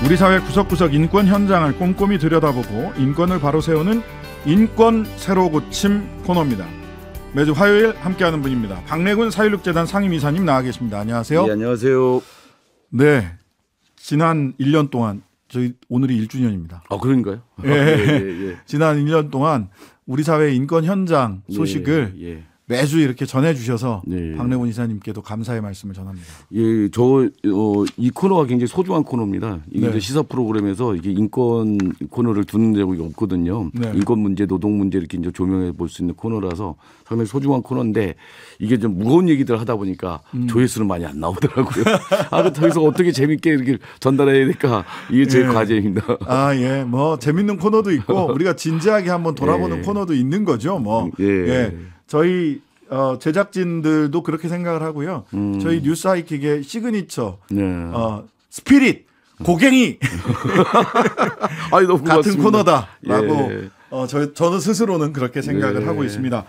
우리 사회 구석구석 인권 현장을 꼼꼼히 들여다보고 인권을 바로 세우는 인권 새로 고침 코너입니다. 매주 화요일 함께하는 분입니다. 박래군 사회육재단 상임이사님 나와 계십니다. 안녕하세요. 네, 안녕하세요. 네, 지난 1년 동안 저희 오늘이 1주년입니다. 아, 그런가요? 예. 예. 지난 1년 동안 우리 사회 인권 현장 소식을 매주 이렇게 전해주셔서 박래군 이사님께도 감사의 말씀을 전합니다. 예, 이 코너가 굉장히 소중한 코너입니다. 이게 이제 시사 프로그램에서 이게 인권 코너를 두는 적이 없거든요. 네. 인권 문제, 노동 문제 이렇게 이제 조명해 볼 수 있는 코너라서 상당히 소중한 코너인데 이게 좀 무거운 얘기들 하다 보니까 조회수는 많이 안 나오더라고요. 더 이상 어떻게 재밌게 이렇게 전달해야 될까 이게 제 과제입니다. 아, 예, 뭐 재밌는 코너도 있고 우리가 진지하게 한번 돌아보는 코너도 있는 거죠. 뭐, 저희 제작진들도 그렇게 생각을 하고요. 저희 뉴스 하이킥의 시그니처 스피릿 고갱이 아니, 너무 같은 코너다라고 저는 스스로는 그렇게 생각을 하고 있습니다.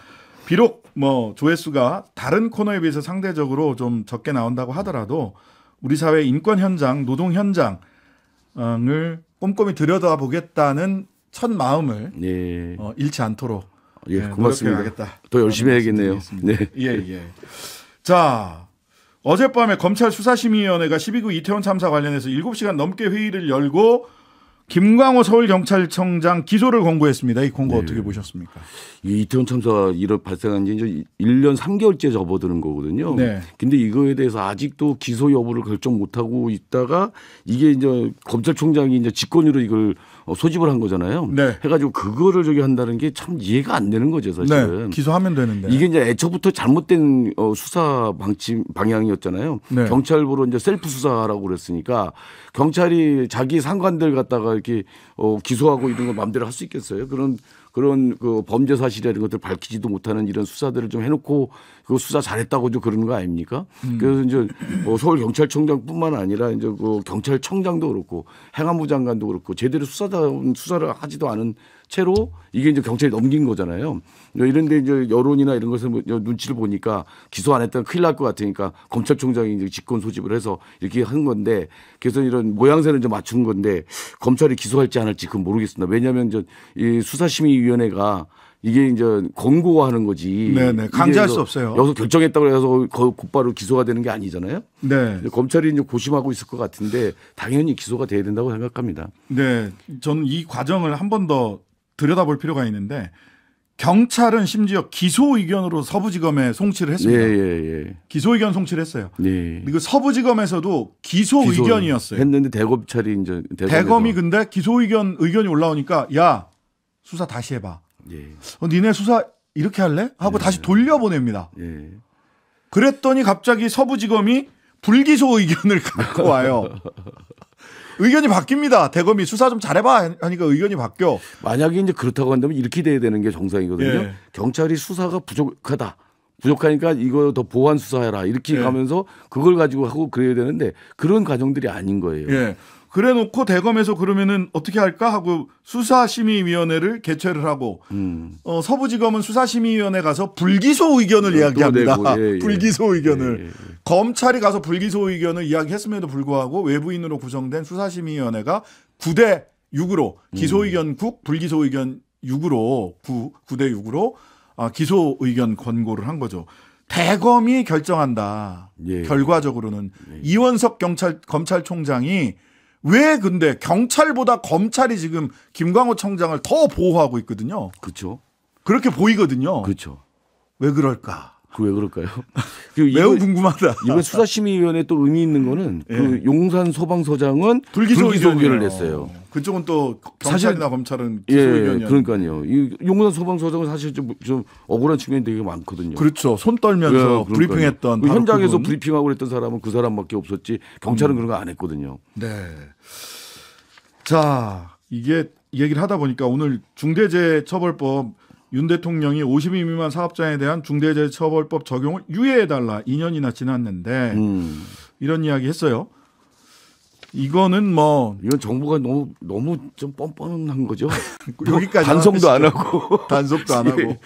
비록 뭐 조회수가 다른 코너에 비해서 상대적으로 좀 적게 나온다고 하더라도 우리 사회 인권 현장, 노동 현장을 꼼꼼히 들여다보겠다는 첫 마음을 잃지 않도록 고맙습니다. 더 열심히 해야겠네요. 네. 예. 자, 어젯밤에 검찰 수사심의위원회가 12구 이태원 참사 관련해서 7시간 넘게 회의를 열고 김광호 서울경찰청장 기소를 권고했습니다. 이 권고 어떻게 보셨습니까? 이 이태원 참사가 발생한 지 이제 1년 3개월째 접어드는 거거든요. 근데 이거에 대해서 아직도 기소 여부를 결정 못하고 있다가 이게 이제 검찰총장이 이제 직권으로 이걸 소집을 한 거잖아요. 해가지고 그거를 한다는 게 참 이해가 안 되는 거죠, 사실은. 기소하면 되는데. 이게 이제 애초부터 잘못된 수사 방향이었잖아요. 경찰부로 이제 셀프 수사라고 그랬으니까 경찰이 자기 상관들 갖다가 이렇게 기소하고 이런 걸 마음대로 할 수 있겠어요? 그런 그 범죄 사실이라는 것들 밝히지도 못하는 이런 수사들을 좀 해놓고 그 수사 잘했다고 좀 그러는 거 아닙니까? 그래서 이제 서울 경찰청장뿐만 아니라 이제 그 경찰청장도 그렇고 행안부 장관도 그렇고 제대로 수사를 하지도 않은 채로 이게 이제 경찰이 넘긴 거잖아요. 이런데 이제 여론이나 이런 것을 눈치를 보니까 기소 안 했다면 큰일 날 것 같으니까 검찰총장이 이제 직권 소집을 해서 이렇게 한 건데 그래서 이런 모양새는 좀 맞춘 건데 검찰이 기소할지 안 할지 그건 모르겠습니다. 왜냐하면 이 수사심의위원회가 이게 이제 권고하는 거지. 강제할 수 없어요. 여기서 결정했다고 해서 곧바로 기소가 되는 게 아니잖아요. 검찰이 이제 고심하고 있을 것 같은데 당연히 기소가 돼야 된다고 생각합니다. 네, 저는 이 과정을 한 번 더 들여다볼 필요가 있는데 경찰은 심지어 기소 의견으로 서부지검에 송치를 했습니다. 기소 의견 송치를 했어요. 그리고 서부지검에서도 기소 의견이었어요. 했는데 대검찰이 이제 대검이 근데 기소 의견이 올라오니까 야 수사 다시 해봐. 니네 수사 이렇게 할래? 하고 다시 돌려보냅니다. 그랬더니 갑자기 서부지검이 불기소 의견을 갖고 와요. 의견이 바뀝니다. 대검이 수사 좀 잘해봐 하니까 의견이 바뀌어. 만약에 이제 그렇다고 한다면 이렇게 돼야 되는 게 정상이거든요. 경찰이 수사가 부족하니까 이거 더 보완 수사해라 이렇게 가면서 그걸 가지고 하고 그래야 되는데 그런 과정들이 아닌 거예요. 그래 놓고 대검에서 그러면은 어떻게 할까 하고 수사심의위원회를 개최를 하고 서부지검은 수사심의위원회 가서 불기소 의견을 이야기합니다. 불기소 의견을. 검찰이 가서 불기소 의견을 이야기했음에도 불구하고 외부인으로 구성된 수사심의위원회가 9대 6으로 기소 의견 9, 불기소 의견 6으로 9대 6으로 기소 의견 권고를 한 거죠. 대검이 결정한다. 결과적으로는 이원석 검찰총장이 왜 근데 경찰보다 검찰이 지금 김광호 청장을 더 보호하고 있거든요. 그렇죠. 그렇게 보이거든요. 그렇죠. 왜 그럴까? 왜 그럴까요? 매우 궁금하다. 이번 수사심의위원회 또 의미 있는 거는 그 용산 소방서장은 불기소 의견을 냈어요. 그쪽은 또 경찰이나 검찰은 기소 의견이요. 그러니까요. 이 용산 소방서장은 사실 좀 억울한 측면이 되게 많거든요. 그렇죠. 손 떨면서 브리핑했던 그 현장에서 브리핑하고 그랬던 사람은 그 사람밖에 없었지 경찰은 그런 거 안 했거든요. 자, 이게 얘기를 하다 보니까 오늘 중대재해처벌법 윤 대통령이 50인 미만 사업장에 대한 중대재해처벌법 적용을 유예해달라. 2년이나 지났는데 이런 이야기 했어요. 이건 정부가 너무 좀 뻔뻔한 거죠. 여기까지 단속도 안 하고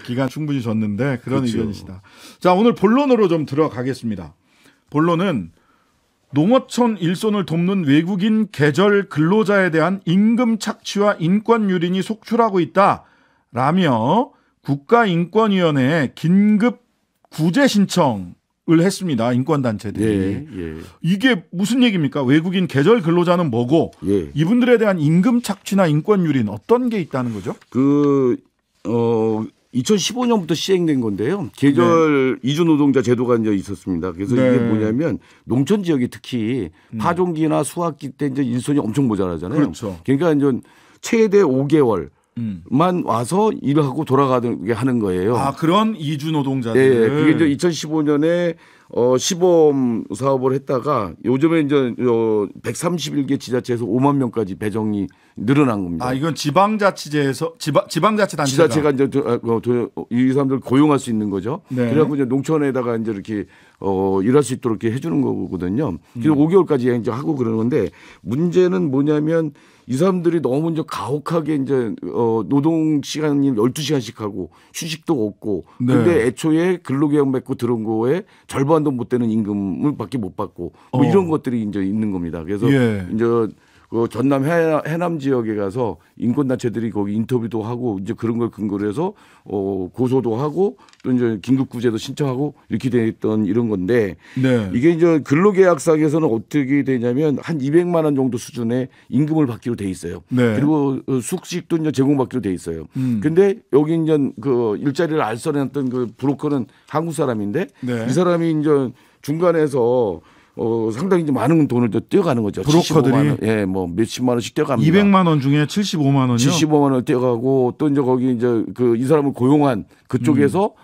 기간 충분히 줬는데 그런 의견이시다. 자, 오늘 본론으로 좀 들어가겠습니다. 본론은 농어촌 일손을 돕는 외국인 계절 근로자에 대한 임금 착취와 인권 유린이 속출하고 있다라며 국가인권위원회에 긴급 구제 신청을 했습니다. 인권단체들이. 예, 예. 이게 무슨 얘기입니까? 외국인 계절 근로자는 뭐고 예. 이분들에 대한 임금 착취나 인권 유린 어떤 게 있다는 거죠? 2015년부터 시행된 건데요. 계절 네. 이주 노동자 제도가 이제 있었습니다. 그래서 네. 이게 뭐냐면 농촌 지역이 특히 파종기나 수확기 때 이제 일손이 엄청 모자라잖아요. 그렇죠. 그러니까 이제 최대 5개월만 와서 일하고 돌아가게 하는 거예요. 아, 그런 이주 노동자들. 네, 그게 이제 2015년에 시범 사업을 했다가 요즘에 이제 131개 지자체에서 5만 명까지 배정이 늘어난 겁니다. 아, 이건 지방자치제에서 지방자치단체가 지자체가 이제 이 사람들 고용할 수 있는 거죠. 네. 그래갖고 이제 농촌에다가 이제 이렇게 일할 수 있도록 이렇게 해주는 거거든요. 그래서 5개월까지 이제 하고 그러는데 문제는 뭐냐면 이 사람들이 너무 이제 가혹하게 이제 노동 시간이 12시간씩 하고 휴식도 없고 근데 네. 애초에 근로계약 맺고 들어온 거에 절반도 못 되는 임금을 밖에 못 받고 뭐 이런 것들이 이제 있는 겁니다. 그래서 예. 이제 그 전남 해남 지역에 가서 인권단체들이 거기 인터뷰도 하고 이제 그런 걸 근거로 해서 고소도 하고 또 이제 긴급구제도 신청하고 이렇게 됐던 이런 건데 네. 이게 이제 근로계약상에서는 어떻게 되냐면 한 200만 원 정도 수준의 임금을 받기로 돼 있어요. 네. 그리고 숙식도 이제 제공받기로 돼 있어요. 근데 여기 이제 그 일자리를 알선했던 그 브로커는 한국 사람인데 네. 이 사람이 이제 중간에서 상당히 많은 돈을 떼어가는 거죠. 브로커들이 예, 뭐 몇십만 원씩 떼어갑니다. 200만 원 중에 75만 원이요. 75만 원을 떼어가고 또 이제 거기 이제 그 이 사람을 고용한 그쪽에서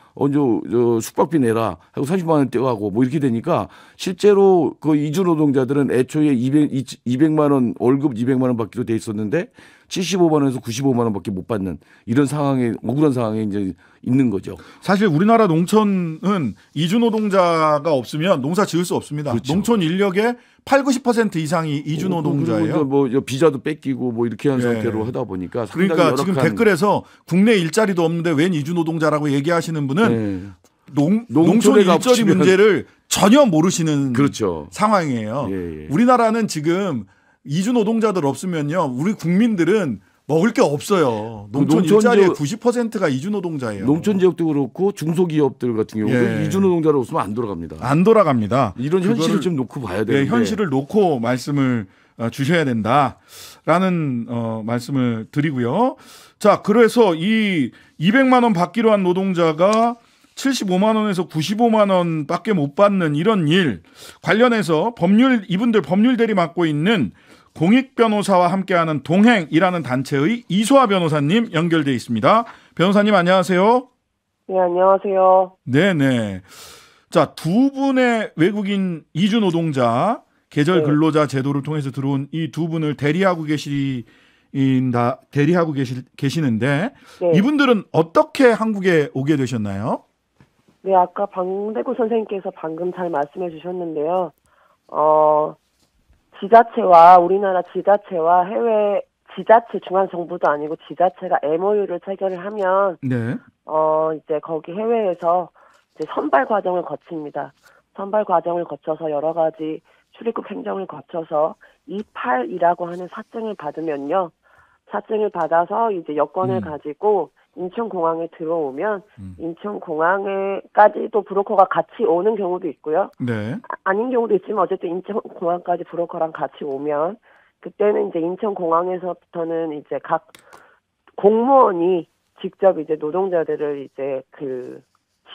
숙박비 내라 하고 30만 원 떼어가고 뭐 이렇게 되니까 실제로 그 이주 노동자들은 애초에 200만 원 월급 200만 원 받기로 돼 있었는데 75만 원에서 95만 원밖에 못 받는 이런 상황에 억울한 상황에 이제 있는 거죠. 사실 우리나라 농촌은 이주 노동자가 없으면 농사 지을 수 없습니다. 그렇죠. 농촌 인력의 80-90% 이상이 이주 노동자예요. 뭐 비자도 뺏기고 뭐 이렇게 한 상태로 하다 보니까 그러니까 지금 댓글에서 국내 일자리도 없는데 웬 이주 노동자라고 얘기하시는 분은 농촌 일자리 문제를 전혀 모르시는 그렇죠. 상황이에요. 우리나라는 지금 이주 노동자들 없으면요, 우리 국민들은 먹을 게 없어요. 농촌 일자리의 90%가 이주 노동자예요. 농촌 지역도 그렇고 중소기업들 같은 경우는 이주 노동자를 없으면 안 돌아갑니다. 안 돌아갑니다. 이런 현실을 좀 놓고 봐야 되는데. 현실을 놓고 말씀을 주셔야 된다라는 말씀을 드리고요. 자, 그래서 이 200만 원 받기로 한 노동자가 75만 원에서 95만 원밖에 못 받는 이런 일 관련해서 이분들 법률 대리 맡고 있는 공익 변호사와 함께하는 동행이라는 단체의 이소아 변호사님 연결돼 있습니다. 변호사님 안녕하세요. 네, 안녕하세요. 네네. 자, 두 분의 외국인 이주 노동자 계절 근로자 제도를 통해서 들어온 이 두 분을 대리하고 계시는데 네. 이분들은 어떻게 한국에 오게 되셨나요? 네, 아까 방대구 선생님께서 방금 잘 말씀해 주셨는데요. 우리나라 지자체와 해외 지자체 중앙정부도 아니고 지자체가 MOU를 체결을 하면 네. 이제 거기 해외에서 이제 선발 과정을 거칩니다. 선발 과정을 거쳐서 여러 가지 출입국 행정을 거쳐서 28이라고 하는 사증을 받으면요. 사증을 받아서 이제 여권을 가지고 인천공항에 들어오면 인천공항에까지도 브로커가 같이 오는 경우도 있고요. 네. 아닌 경우도 있지만 어쨌든 인천공항까지 브로커랑 같이 오면 그때는 이제 인천공항에서부터는 이제 각 공무원이 직접 이제 노동자들을 이제 그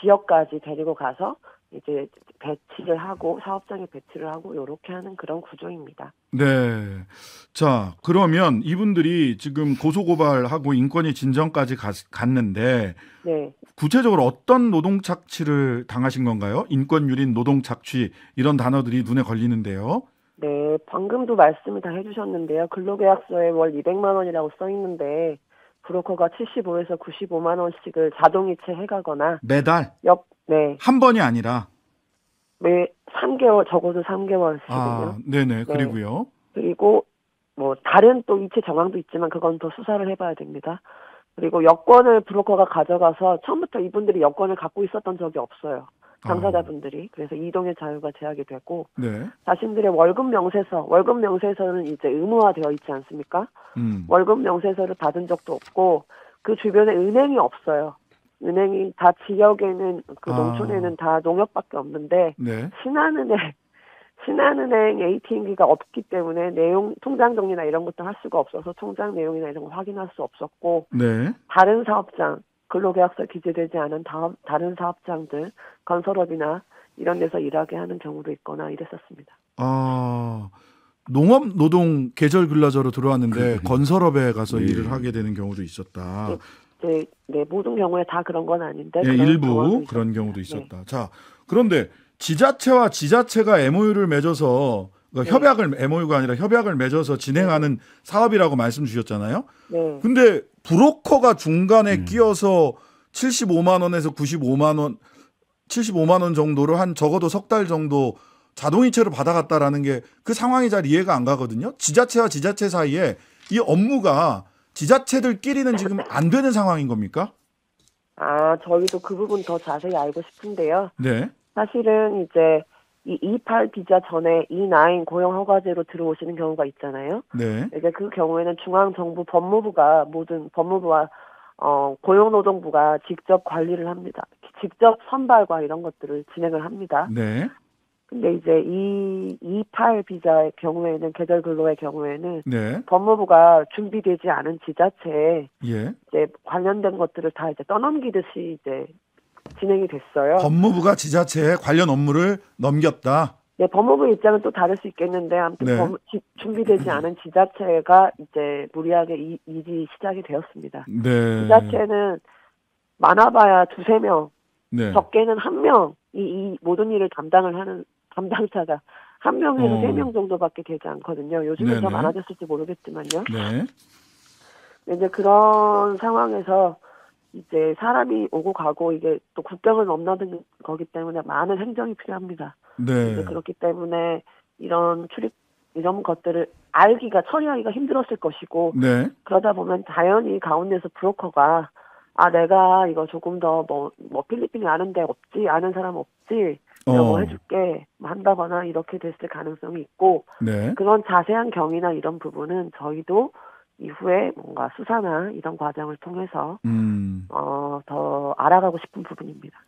지역까지 데리고 가서 이제 배치를 하고 사업장에 배치를 하고 이렇게 하는 그런 구조입니다. 네. 자, 그러면 이분들이 지금 고소고발하고 인권위 진정까지 갔는데 네. 구체적으로 어떤 노동 착취를 당하신 건가요? 인권 유린, 노동 착취 이런 단어들이 눈에 걸리는데요. 네, 방금도 말씀을 다 해주셨는데요. 근로계약서에 월 200만 원이라고 써 있는데 브로커가 75에서 95만 원씩을 자동이체 해가거나 매달? 네. 한 번이 아니라? 매 3개월, 적어도 3개월씩은요. 아, 네네. 그리고요. 네. 그리고 뭐 다른 또 이체 정황도 있지만 그건 더 수사를 해봐야 됩니다. 그리고 여권을 브로커가 가져가서 처음부터 이분들이 여권을 갖고 있었던 적이 없어요. 당사자분들이. 그래서 이동의 자유가 제약이 되고 네. 자신들의 월급 명세서는 이제 의무화되어 있지 않습니까? 월급 명세서를 받은 적도 없고 그 주변에 은행이 없어요. 은행이 다 지역에는 그 농촌에는 다 농협밖에 없는데 네. 신한은행 ATM기가 없기 때문에 통장 정리나 이런 것도 할 수가 없어서 통장 내용이나 이런 거 확인할 수 없었고 네. 다른 사업장 근로계약서 기재되지 않은 다른 사업장들 건설업이나 이런 데서 일하게 하는 경우도 있거나 이랬었습니다. 농업 노동 계절 근로자로 들어왔는데 건설업에 가서 일을 하게 되는 경우도 있었다. 네, 모든 경우에 다 그런 건 아닌데 일부 그런 경우도 있었다. 네. 자, 그런데 지자체와 지자체가 MOU를 맺어서 MOU가 아니라 협약을 맺어서 진행하는 사업이라고 말씀 주셨잖아요. 네. 근데 브로커가 중간에 끼어서 75만 원에서 75만 원 정도를 한 적어도 석 달 정도 자동이체로 받아갔다라는 게 그 상황이 잘 이해가 안 가거든요. 지자체와 지자체 사이에 이 업무가 지자체들끼리는 지금 안 되는 상황인 겁니까? 저희도 그 부분 더 자세히 알고 싶은데요. 네. 사실은 이제 이 E8 비자 전에 E9 고용 허가제로 들어오시는 경우가 있잖아요. 네. 이제 그 경우에는 중앙정부 법무부와 고용노동부가 직접 관리를 합니다. 직접 선발과 이런 것들을 진행을 합니다. 네. 근데 이제 이 E8 비자의 경우에는 계절 근로의 경우에는 네. 법무부가 준비되지 않은 지자체에 이제 관련된 것들을 다 이제 떠넘기듯이 이제 진행이 됐어요. 법무부가 지자체에 관련 업무를 넘겼다. 네, 법무부 입장은 또 다를 수 있겠는데 아무튼 준비되지 않은 지자체가 이제 무리하게 일이 시작이 되었습니다. 네. 지자체는 많아봐야 2-3명, 네. 적게는 1명 이 모든 일을 담당을 하는 담당자가 1명에서 3명 정도밖에 되지 않거든요. 요즘은 더 많아졌을지 모르겠지만요. 네. 이제 그런 상황에서 이제 사람이 오고 가고 이게 또 국경을 넘나드는 거기 때문에 많은 행정이 필요합니다. 네. 그렇기 때문에 이런 것들을 처리하기가 힘들었을 것이고 네. 그러다 보면 자연히 가운데서 브로커가 내가 이거 조금 더 필리핀이 아는 사람 없지 뭐 해줄게 한다거나 이렇게 됐을 가능성이 있고 네. 그런 자세한 경위나 이런 부분은 저희도 이후에 뭔가 수사나 이런 과정을 통해서 더 알아가고 싶은 부분입니다.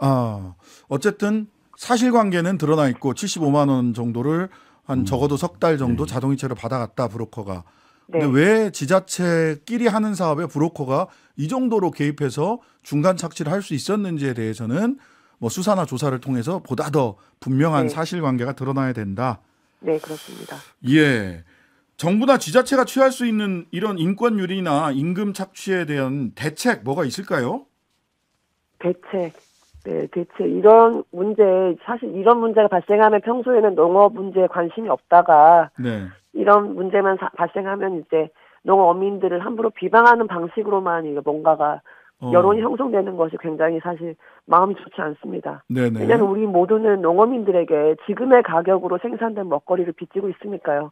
어쨌든 사실관계는 드러나 있고 75만 원 정도를 한 적어도 석 달 정도 자동이체로 받아갔다 브로커가. 근데 왜 지자체끼리 하는 사업에 브로커가 이 정도로 개입해서 중간 착취를 할 수 있었는지에 대해서는 뭐 수사나 조사를 통해서 보다 더 분명한 사실관계가 드러나야 된다. 네, 그렇습니다. 예. 정부나 지자체가 취할 수 있는 이런 인권유리나 임금 착취에 대한 대책 뭐가 있을까요? 대책. 이런 문제가 발생하면 평소에는 농업 문제에 관심이 없다가 이런 문제만 발생하면 이제 농어민들을 함부로 비방하는 방식으로만 뭔가가 여론이 형성되는 것이 굉장히 사실 마음이 좋지 않습니다. 왜냐하면 우리 모두는 농어민들에게 지금의 가격으로 생산된 먹거리를 빚지고 있으니까요.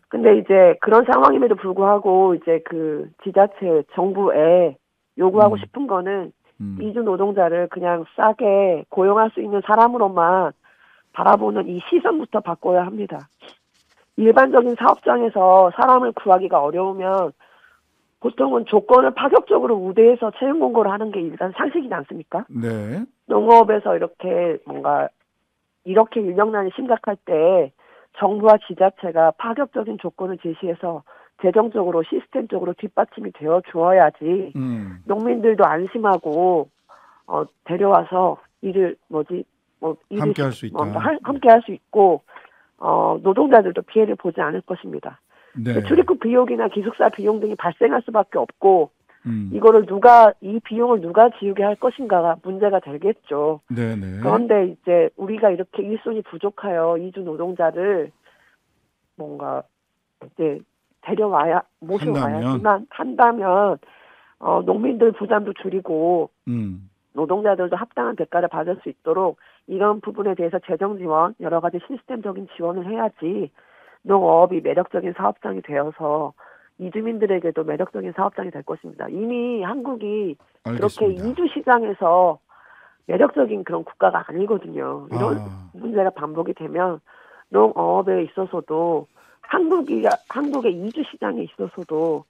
근데 이제 그런 상황임에도 불구하고 이제 그 지자체, 정부에 요구하고 싶은 거는 이주 노동자를 그냥 싸게 고용할 수 있는 사람으로만 바라보는 이 시선부터 바꿔야 합니다. 일반적인 사업장에서 사람을 구하기가 어려우면 보통은 조건을 파격적으로 우대해서 채용 공고를 하는 게 일단 상식이지 않습니까? 네. 농업에서 이렇게 인력난이 심각할 때 정부와 지자체가 파격적인 조건을 제시해서 재정적으로 시스템적으로 뒷받침이 되어 주어야지 농민들도 안심하고 데려와서 일을 함께 할 수 있다. 함께 할 수 있고 노동자들도 피해를 보지 않을 것입니다. 출입국 비용이나 기숙사 비용 등이 발생할 수밖에 없고 이 비용을 누가 지우게 할 것인가가 문제가 되겠죠. 그런데 이제 우리가 이렇게 일손이 부족하여 이주 노동자를 뭔가 이제 모셔와야지만 한다면 농민들 부담도 줄이고 노동자들도 합당한 대가를 받을 수 있도록 이런 부분에 대해서 재정 지원, 여러 가지 시스템적인 지원을 해야지 농업이 매력적인 사업장이 되어서 이주민들에게도 매력적인 사업장이 될 것입니다. 이미 한국이 알겠습니다. 그렇게 이주 시장에서 매력적인 그런 국가가 아니거든요. 이런 문제가 반복이 되면 농업에 있어서도 한국의 이주 시장에 있어서도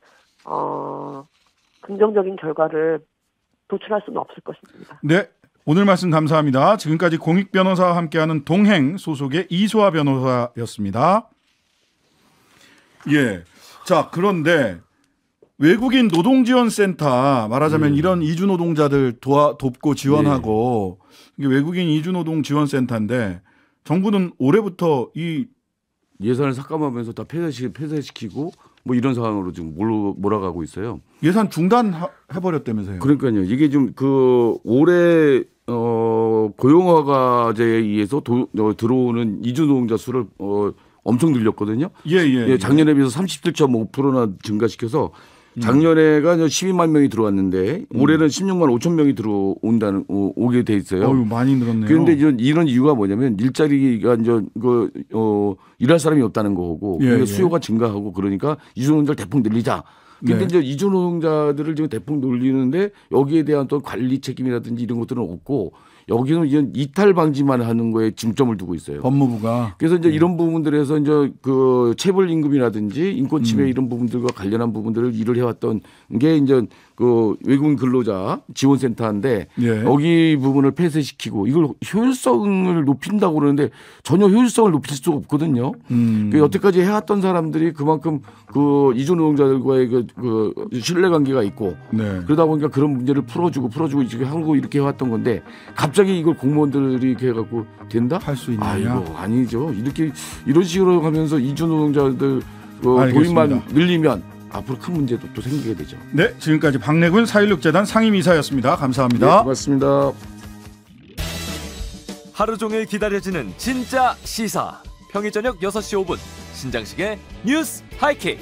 긍정적인 결과를 도출할 수는 없을 것입니다. 네, 오늘 말씀 감사합니다. 지금까지 공익 변호사와 함께하는 동행 소속의 이소아 변호사였습니다. 예, 자 그런데 외국인 노동지원센터 말하자면 이런 이주 노동자들 돕고 지원하고 이게 외국인 이주 노동 지원센터인데 정부는 올해부터 이 예산을 삭감하면서 다 폐쇄시키고 뭐 이런 상황으로 지금 몰아가고 있어요. 예산 중단해버렸다면서요. 그러니까요. 이게 좀 그 올해 고용화과제에 의해서 들어오는 이주 노동자 수를 엄청 늘렸거든요. 예. 작년에 비해서 37.5%나 증가시켜서 작년에가 12만 명이 들어왔는데 올해는 16만 5천 명이 오게 돼 있어요. 많이 늘었네요. 그런데 이런 이유가 뭐냐면 일자리가 이제 일할 사람이 없다는 거고 수요가 증가하고 그러니까 이주 노동자를 대폭 늘리자. 근데 이제 이주 노동자들을 지금 대폭 늘리는데 여기에 대한 또 관리 책임이라든지 이런 것들은 없고 여기는 이제 이탈 방지만 하는 거에 중점을 두고 있어요. 법무부가. 그래서 이제 이런 부분들에서 이제 그 체불 임금이라든지 인권 침해 이런 부분들과 관련한 부분들을 일을 해왔던 게 이제 그 외국인 근로자 지원센터인데 여기 부분을 폐쇄시키고 이걸 효율성을 높인다고 그러는데 전혀 효율성을 높일 수가 없거든요. 여태까지 해왔던 사람들이 그만큼 그 이주 노동자들과의 그 신뢰관계가 있고 그러다 보니까 그런 문제를 풀어주고 지금 한국 이렇게 해왔던 건데 갑자기 이걸 공무원들이 이렇게 해갖고 된다? 할 수 있느냐? 아니죠. 이런 식으로 하면서 이주 노동자들 도입만 늘리면 앞으로 큰 문제도 또 생기게 되죠. 네, 지금까지 박래군 4.16재단 상임이사였습니다. 감사합니다. 네, 고맙습니다. 하루 종일 기다려지는 진짜 시사. 평일 저녁 6시 5분 신장식의 뉴스 하이킥.